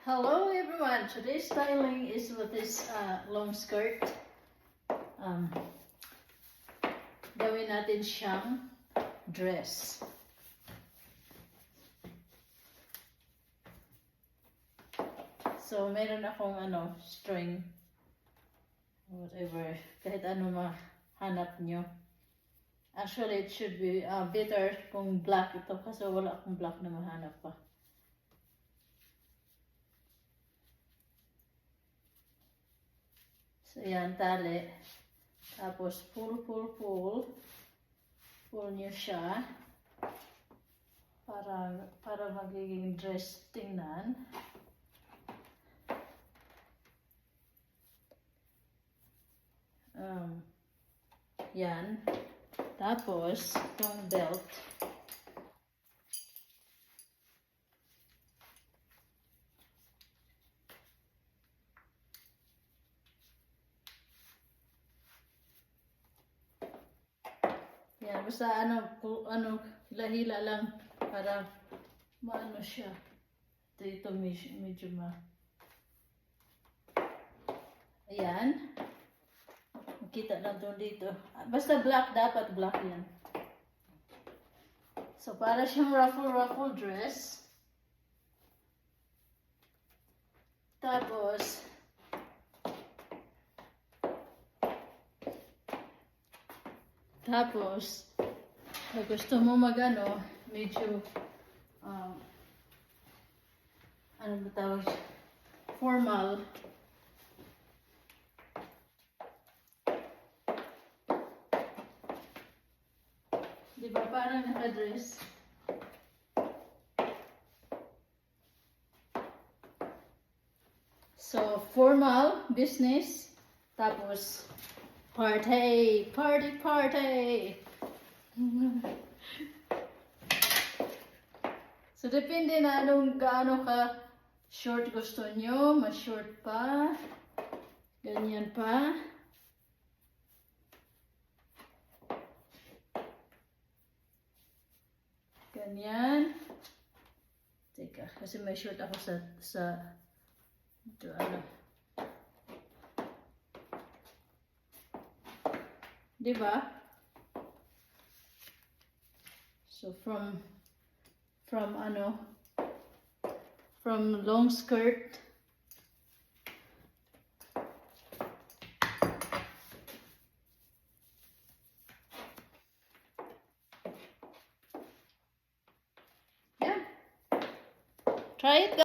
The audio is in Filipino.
Hello everyone! Today's styling is with this long skirt. Gawin natin siyang dress. So, meron akong string. Whatever. Kahit ano mahanap nyo. Actually, it should be better kung black ito kasi wala akong black na mahanap pa. So, yan, tali. Tapos, pull nyo siya. Para magiging dress tingnan. Yan. Tapos, itong belt. Yan, basta hila-hila lang para maano siya. Ito medyo Ayan. Makita lang doon dito. Basta black, dapat black yan. So, para siyang ruffle dress. Tapos, kung gusto mo medyo, ano ba tawag? Formal. Diba parang naka-dress? So, formal, business, tapos, party! So, depende na gaano ka short gusto nyo, mas short pa, ganyan pa. Ganyan. Teka, kasi may short ako sa ito, diba? So, from long skirt